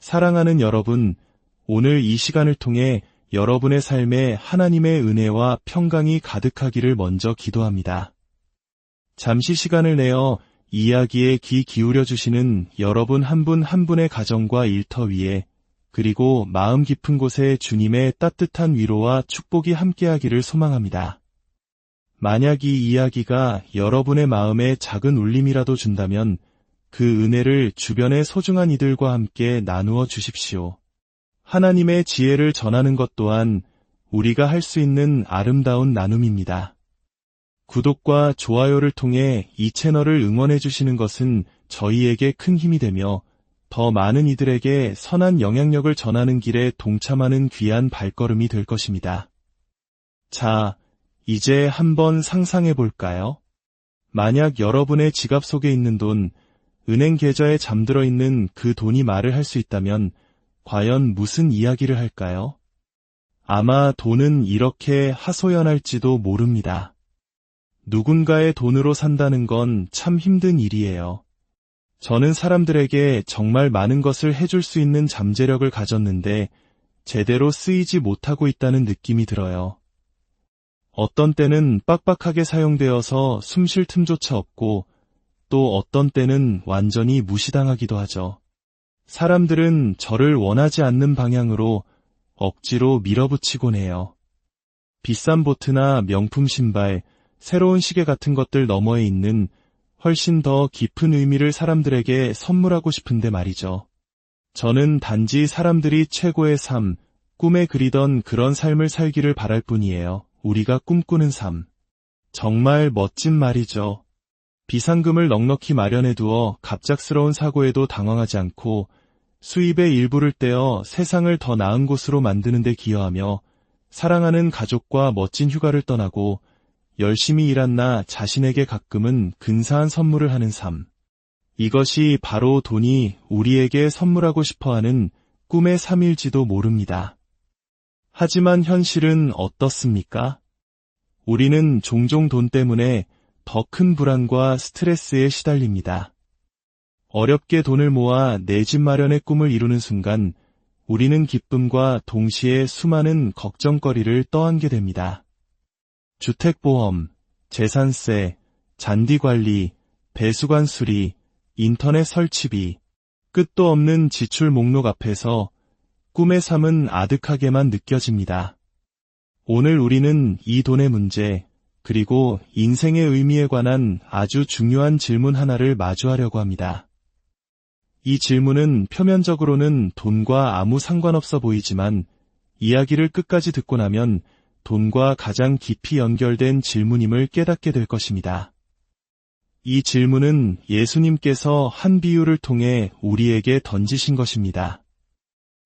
사랑하는 여러분, 오늘 이 시간을 통해 여러분의 삶에 하나님의 은혜와 평강이 가득하기를 먼저 기도합니다. 잠시 시간을 내어 이야기에 귀 기울여 주시는 여러분 한 분 한 분의 가정과 일터 위에, 그리고 마음 깊은 곳에 주님의 따뜻한 위로와 축복이 함께하기를 소망합니다. 만약 이 이야기가 여러분의 마음에 작은 울림이라도 준다면 그 은혜를 주변의 소중한 이들과 함께 나누어 주십시오. 하나님의 지혜를 전하는 것 또한 우리가 할 수 있는 아름다운 나눔입니다. 구독과 좋아요를 통해 이 채널을 응원해 주시는 것은 저희에게 큰 힘이 되며 더 많은 이들에게 선한 영향력을 전하는 길에 동참하는 귀한 발걸음이 될 것입니다. 자, 이제 한번 상상해 볼까요? 만약 여러분의 지갑 속에 있는 돈, 은행 계좌에 잠들어 있는 그 돈이 말을 할 수 있다면 과연 무슨 이야기를 할까요? 아마 돈은 이렇게 하소연할지도 모릅니다. 누군가의 돈으로 산다는 건 참 힘든 일이에요. 저는 사람들에게 정말 많은 것을 해줄 수 있는 잠재력을 가졌는데 제대로 쓰이지 못하고 있다는 느낌이 들어요. 어떤 때는 빡빡하게 사용되어서 숨 쉴 틈조차 없고 또 어떤 때는 완전히 무시당하기도 하죠. 사람들은 저를 원하지 않는 방향으로 억지로 밀어붙이곤 해요. 비싼 보트나 명품 신발, 새로운 시계 같은 것들 너머에 있는 훨씬 더 깊은 의미를 사람들에게 선물하고 싶은데 말이죠. 저는 단지 사람들이 최고의 삶, 꿈에 그리던 그런 삶을 살기를 바랄 뿐이에요. 우리가 꿈꾸는 삶. 정말 멋진 말이죠. 비상금을 넉넉히 마련해두어 갑작스러운 사고에도 당황하지 않고 수입의 일부를 떼어 세상을 더 나은 곳으로 만드는 데 기여하며 사랑하는 가족과 멋진 휴가를 떠나고 열심히 일한 나 자신에게 가끔은 근사한 선물을 하는 삶. 이것이 바로 돈이 우리에게 선물하고 싶어하는 꿈의 삶일지도 모릅니다. 하지만 현실은 어떻습니까? 우리는 종종 돈 때문에 더 큰 불안과 스트레스에 시달립니다. 어렵게 돈을 모아 내 집 마련의 꿈을 이루는 순간 우리는 기쁨과 동시에 수많은 걱정거리를 떠안게 됩니다. 주택보험, 재산세, 잔디관리, 배수관 수리, 인터넷 설치비, 끝도 없는 지출 목록 앞에서 꿈의 삶은 아득하게만 느껴집니다. 오늘 우리는 이 돈의 문제, 그리고 인생의 의미에 관한 아주 중요한 질문 하나를 마주하려고 합니다. 이 질문은 표면적으로는 돈과 아무 상관없어 보이지만 이야기를 끝까지 듣고 나면 돈과 가장 깊이 연결된 질문임을 깨닫게 될 것입니다. 이 질문은 예수님께서 한 비유를 통해 우리에게 던지신 것입니다.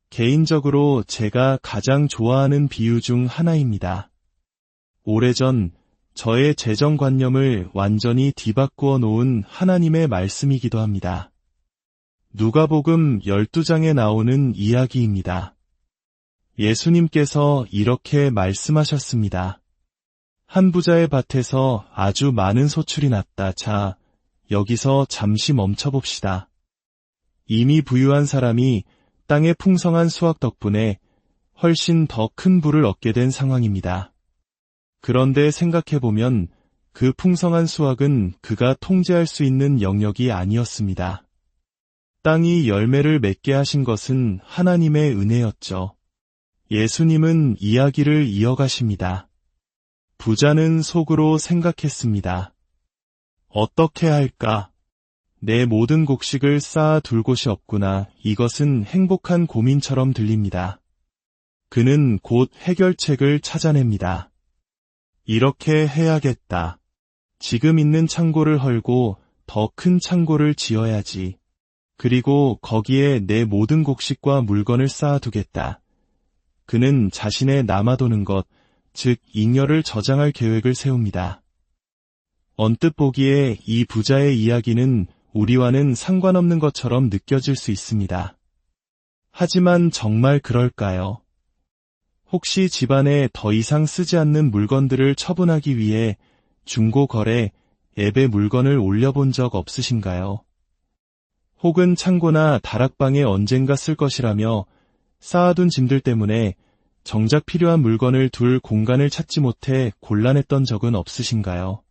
개인적으로 제가 가장 좋아하는 비유 중 하나입니다. 오래전 저의 재정관념을 완전히 뒤바꾸어 놓은 하나님의 말씀이기도 합니다. 누가복음 12장에 나오는 이야기입니다. 예수님께서 이렇게 말씀하셨습니다. 한 부자의 밭에서 아주 많은 소출이 났다. 자, 여기서 잠시 멈춰봅시다. 이미 부유한 사람이 땅의 풍성한 수확 덕분에 훨씬 더 큰 부를 얻게 된 상황입니다. 그런데 생각해보면 그 풍성한 수확은 그가 통제할 수 있는 영역이 아니었습니다. 땅이 열매를 맺게 하신 것은 하나님의 은혜였죠. 예수님은 이야기를 이어가십니다. 부자는 속으로 생각했습니다. 어떻게 할까? 내 모든 곡식을 쌓아 둘 곳이 없구나. 이것은 행복한 고민처럼 들립니다. 그는 곧 해결책을 찾아냅니다. 이렇게 해야겠다. 지금 있는 창고를 헐고 더 큰 창고를 지어야지. 그리고 거기에 내 모든 곡식과 물건을 쌓아두겠다. 그는 자신의 남아도는 것, 즉 잉여를 저장할 계획을 세웁니다. 언뜻 보기에 이 부자의 이야기는 우리와는 상관없는 것처럼 느껴질 수 있습니다. 하지만 정말 그럴까요? 혹시 집안에 더 이상 쓰지 않는 물건들을 처분하기 위해 중고 거래 앱에 물건을 올려본 적 없으신가요? 혹은 창고나 다락방에 언젠가 쓸 것이라며 쌓아둔 짐들 때문에 정작 필요한 물건을 둘 공간을 찾지 못해 곤란했던 적은 없으신가요?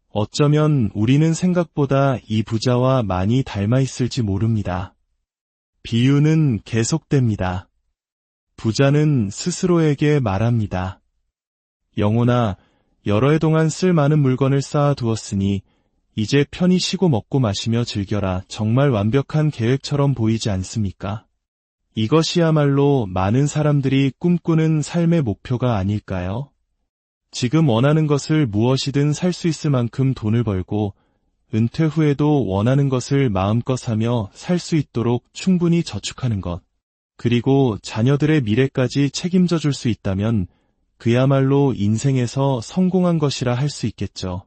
어쩌면 우리는 생각보다 이 부자와 많이 닮아 있을지 모릅니다. 비유는 계속됩니다. 부자는 스스로에게 말합니다. 영혼아, 여러 해 동안 쓸 많은 물건을 쌓아두었으니 이제 편히 쉬고 먹고 마시며 즐겨라. 정말 완벽한 계획처럼 보이지 않습니까? 이것이야말로 많은 사람들이 꿈꾸는 삶의 목표가 아닐까요? 지금 원하는 것을 무엇이든 살 수 있을 만큼 돈을 벌고 은퇴 후에도 원하는 것을 마음껏 사며 살 수 있도록 충분히 저축하는 것. 그리고 자녀들의 미래까지 책임져 줄 수 있다면 그야말로 인생에서 성공한 것이라 할 수 있겠죠.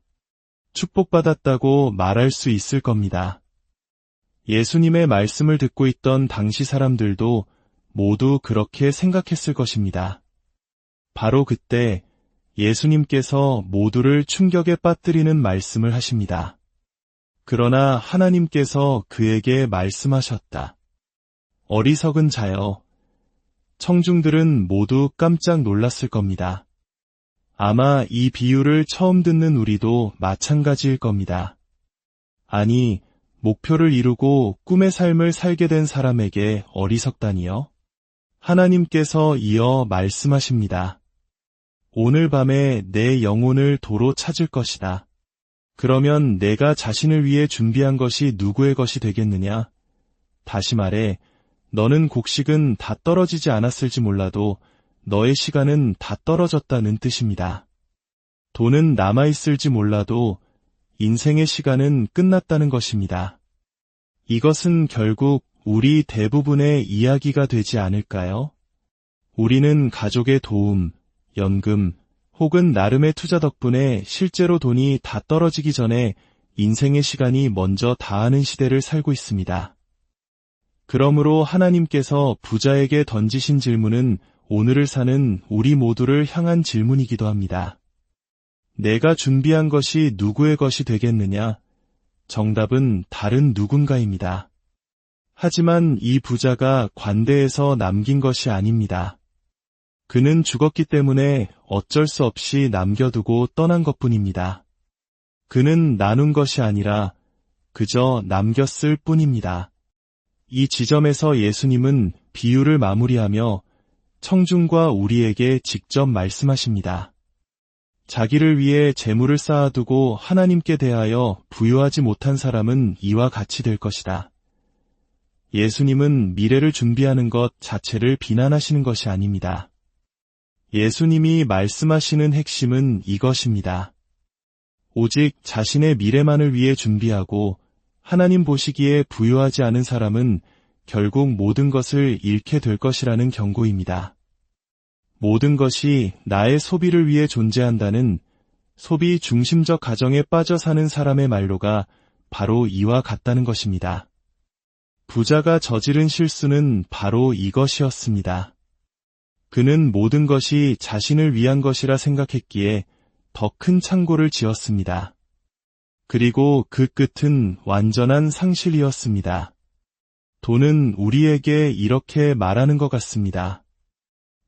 축복받았다고 말할 수 있을 겁니다. 예수님의 말씀을 듣고 있던 당시 사람들도 모두 그렇게 생각했을 것입니다. 바로 그때 예수님께서 모두를 충격에 빠뜨리는 말씀을 하십니다. 그러나 하나님께서 그에게 말씀하셨다. 어리석은 자여, 청중들은 모두 깜짝 놀랐을 겁니다. 아마 이 비유를 처음 듣는 우리도 마찬가지일 겁니다. 아니, 목표를 이루고 꿈의 삶을 살게 된 사람에게 어리석다니요? 하나님께서 이어 말씀하십니다. 오늘 밤에 내 영혼을 도로 찾을 것이다. 그러면 내가 자신을 위해 준비한 것이 누구의 것이 되겠느냐? 다시 말해, 너는 곡식은 다 떨어지지 않았을지 몰라도 너의 시간은 다 떨어졌다는 뜻입니다. 돈은 남아있을지 몰라도 인생의 시간은 끝났다는 것입니다. 이것은 결국 우리 대부분의 이야기가 되지 않을까요? 우리는 가족의 도움, 연금, 혹은 나름의 투자 덕분에 실제로 돈이 다 떨어지기 전에 인생의 시간이 먼저 다하는 시대를 살고 있습니다. 그러므로 하나님께서 부자에게 던지신 질문은 오늘을 사는 우리 모두를 향한 질문이기도 합니다. 내가 준비한 것이 누구의 것이 되겠느냐? 정답은 다른 누군가입니다. 하지만 이 부자가 관대에서 남긴 것이 아닙니다. 그는 죽었기 때문에 어쩔 수 없이 남겨두고 떠난 것뿐입니다. 그는 나눈 것이 아니라 그저 남겼을 뿐입니다. 이 지점에서 예수님은 비유를 마무리하며 청중과 우리에게 직접 말씀하십니다. 자기를 위해 재물을 쌓아두고 하나님께 대하여 부유하지 못한 사람은 이와 같이 될 것이다. 예수님은 미래를 준비하는 것 자체를 비난하시는 것이 아닙니다. 예수님이 말씀하시는 핵심은 이것입니다. 오직 자신의 미래만을 위해 준비하고 하나님 보시기에 부유하지 않은 사람은 결국 모든 것을 잃게 될 것이라는 경고입니다. 모든 것이 나의 소비를 위해 존재한다는 소비 중심적 가정에 빠져 사는 사람의 말로가 바로 이와 같다는 것입니다. 부자가 저지른 실수는 바로 이것이었습니다. 그는 모든 것이 자신을 위한 것이라 생각했기에 더 큰 창고를 지었습니다. 그리고 그 끝은 완전한 상실이었습니다. 돈은 우리에게 이렇게 말하는 것 같습니다.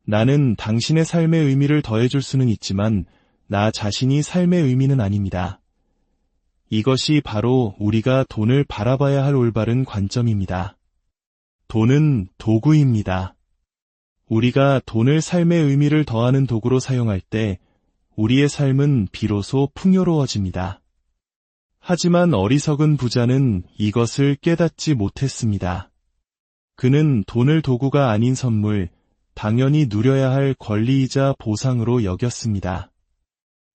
나는 당신의 삶의 의미를 더해줄 수는 있지만 나 자신이 삶의 의미는 아닙니다. 이것이 바로 우리가 돈을 바라봐야 할 올바른 관점입니다. 돈은 도구입니다. 우리가 돈을 삶의 의미를 더하는 도구로 사용할 때 우리의 삶은 비로소 풍요로워집니다. 하지만 어리석은 부자는 이것을 깨닫지 못했습니다. 그는 돈을 도구가 아닌 선물, 당연히 누려야 할 권리이자 보상으로 여겼습니다.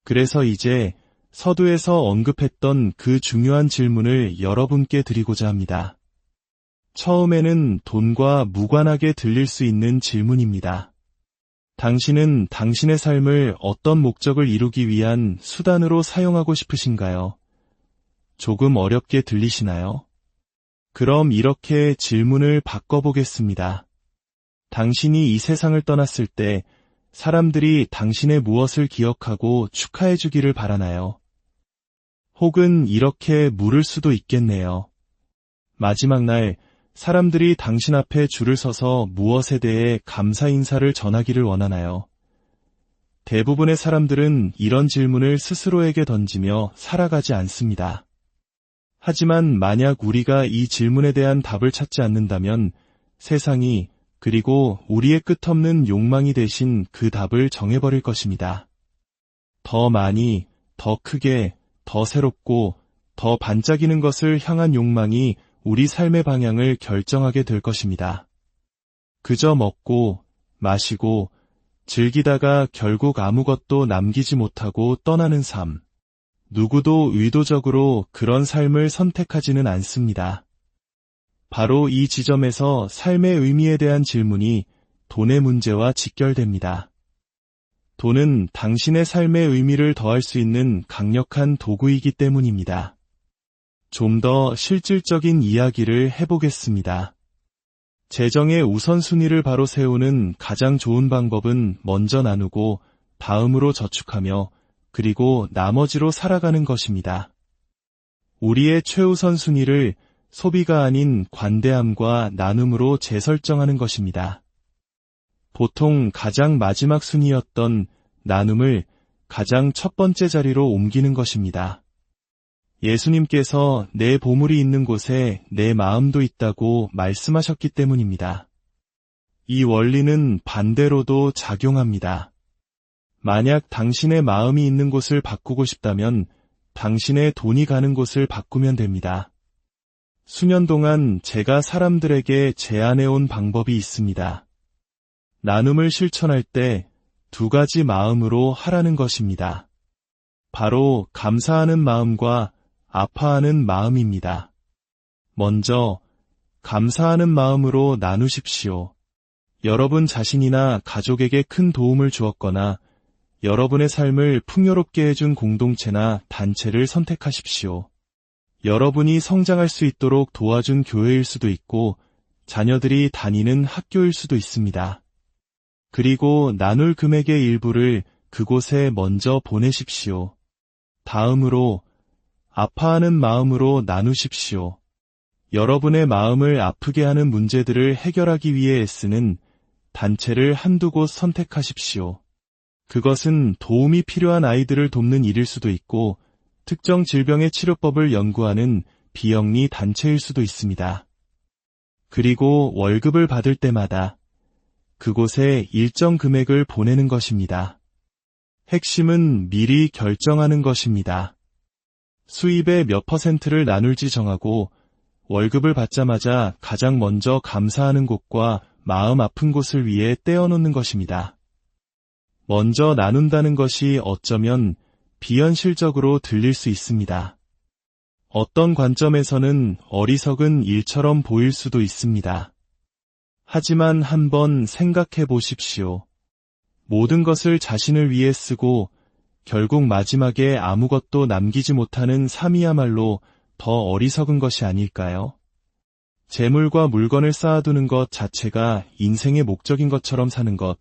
그래서 이제 서두에서 언급했던 그 중요한 질문을 여러분께 드리고자 합니다. 처음에는 돈과 무관하게 들릴 수 있는 질문입니다. 당신은 당신의 삶을 어떤 목적을 이루기 위한 수단으로 사용하고 싶으신가요? 조금 어렵게 들리시나요? 그럼 이렇게 질문을 바꿔보겠습니다. 당신이 이 세상을 떠났을 때 사람들이 당신의 무엇을 기억하고 축하해 주기를 바라나요? 혹은 이렇게 물을 수도 있겠네요. 마지막 날 사람들이 당신 앞에 줄을 서서 무엇에 대해 감사 인사를 전하기를 원하나요? 대부분의 사람들은 이런 질문을 스스로에게 던지며 살아가지 않습니다. 하지만 만약 우리가 이 질문에 대한 답을 찾지 않는다면 세상이 그리고 우리의 끝없는 욕망이 대신 그 답을 정해버릴 것입니다. 더 많이, 더 크게, 더 새롭고 더 반짝이는 것을 향한 욕망이 우리 삶의 방향을 결정하게 될 것입니다. 그저 먹고, 마시고, 즐기다가 결국 아무것도 남기지 못하고 떠나는 삶. 누구도 의도적으로 그런 삶을 선택하지는 않습니다. 바로 이 지점에서 삶의 의미에 대한 질문이 돈의 문제와 직결됩니다. 돈은 당신의 삶의 의미를 더할 수 있는 강력한 도구이기 때문입니다. 좀 더 실질적인 이야기를 해보겠습니다. 재정의 우선순위를 바로 세우는 가장 좋은 방법은 먼저 나누고 다음으로 저축하며 그리고 나머지로 살아가는 것입니다. 우리의 최우선 순위를 소비가 아닌 관대함과 나눔으로 재설정하는 것입니다. 보통 가장 마지막 순위였던 나눔을 가장 첫 번째 자리로 옮기는 것입니다. 예수님께서 내 보물이 있는 곳에 내 마음도 있다고 말씀하셨기 때문입니다. 이 원리는 반대로도 작용합니다. 만약 당신의 마음이 있는 곳을 바꾸고 싶다면 당신의 돈이 가는 곳을 바꾸면 됩니다. 수년 동안 제가 사람들에게 제안해온 방법이 있습니다. 나눔을 실천할 때 2가지 마음으로 하라는 것입니다. 바로 감사하는 마음과 아파하는 마음입니다. 먼저 감사하는 마음으로 나누십시오. 여러분 자신이나 가족에게 큰 도움을 주었거나 여러분의 삶을 풍요롭게 해준 공동체나 단체를 선택하십시오. 여러분이 성장할 수 있도록 도와준 교회일 수도 있고 자녀들이 다니는 학교일 수도 있습니다. 그리고 나눌 금액의 일부를 그곳에 먼저 보내십시오. 다음으로 아파하는 마음으로 나누십시오. 여러분의 마음을 아프게 하는 문제들을 해결하기 위해 애쓰는 단체를 한두 곳 선택하십시오. 그것은 도움이 필요한 아이들을 돕는 일일 수도 있고 특정 질병의 치료법을 연구하는 비영리 단체일 수도 있습니다. 그리고 월급을 받을 때마다 그곳에 일정 금액을 보내는 것입니다. 핵심은 미리 결정하는 것입니다. 수입의 몇 %를 나눌지 정하고 월급을 받자마자 가장 먼저 감사하는 곳과 마음 아픈 곳을 위해 떼어놓는 것입니다. 먼저 나눈다는 것이 어쩌면 비현실적으로 들릴 수 있습니다. 어떤 관점에서는 어리석은 일처럼 보일 수도 있습니다. 하지만 한번 생각해 보십시오. 모든 것을 자신을 위해 쓰고 결국 마지막에 아무것도 남기지 못하는 삶이야말로 더 어리석은 것이 아닐까요? 재물과 물건을 쌓아두는 것 자체가 인생의 목적인 것처럼 사는 것,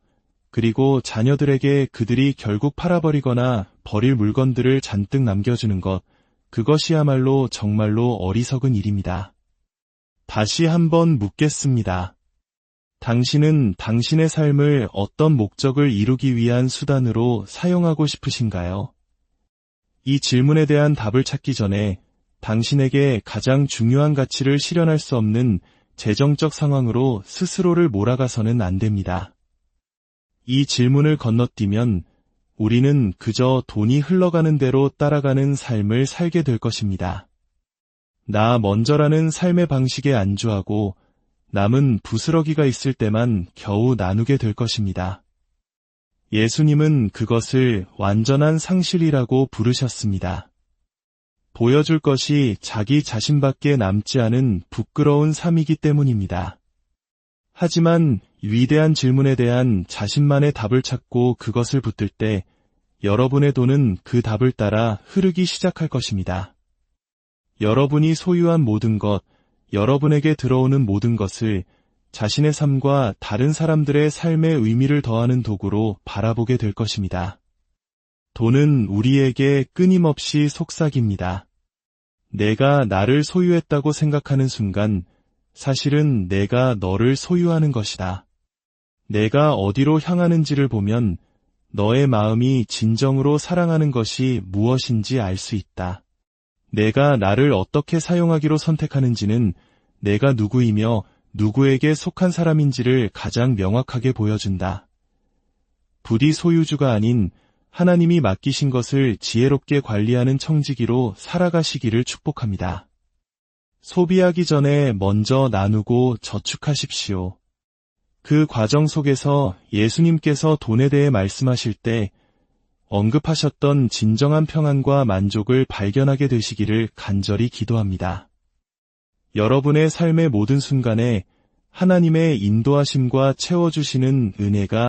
그리고 자녀들에게 그들이 결국 팔아버리거나 버릴 물건들을 잔뜩 남겨주는 것, 그것이야말로 정말로 어리석은 일입니다. 다시 한번 묻겠습니다. 당신은 당신의 삶을 어떤 목적을 이루기 위한 수단으로 사용하고 싶으신가요? 이 질문에 대한 답을 찾기 전에 당신에게 가장 중요한 가치를 실현할 수 없는 재정적 상황으로 스스로를 몰아가서는 안 됩니다. 이 질문을 건너뛰면 우리는 그저 돈이 흘러가는 대로 따라가는 삶을 살게 될 것입니다. 나 먼저라는 삶의 방식에 안주하고 남은 부스러기가 있을 때만 겨우 나누게 될 것입니다. 예수님은 그것을 완전한 상실이라고 부르셨습니다. 보여줄 것이 자기 자신밖에 남지 않은 부끄러운 삶이기 때문입니다. 하지만 위대한 질문에 대한 자신만의 답을 찾고 그것을 붙들 때 여러분의 돈은 그 답을 따라 흐르기 시작할 것입니다. 여러분이 소유한 모든 것, 여러분에게 들어오는 모든 것을 자신의 삶과 다른 사람들의 삶의 의미를 더하는 도구로 바라보게 될 것입니다. 돈은 우리에게 끊임없이 속삭입니다. 내가 나를 소유했다고 생각하는 순간 사실은 내가 너를 소유하는 것이다. 내가 어디로 향하는지를 보면 너의 마음이 진정으로 사랑하는 것이 무엇인지 알 수 있다. 내가 나를 어떻게 사용하기로 선택하는지는 내가 누구이며 누구에게 속한 사람인지를 가장 명확하게 보여준다. 부디 소유주가 아닌 하나님이 맡기신 것을 지혜롭게 관리하는 청지기로 살아가시기를 축복합니다. 소비하기 전에 먼저 나누고 저축하십시오. 그 과정 속에서 예수님께서 돈에 대해 말씀하실 때 언급하셨던 진정한 평안과 만족을 발견하게 되시기를 간절히 기도합니다. 여러분의 삶의 모든 순간에 하나님의 인도하심과 채워주시는 은혜가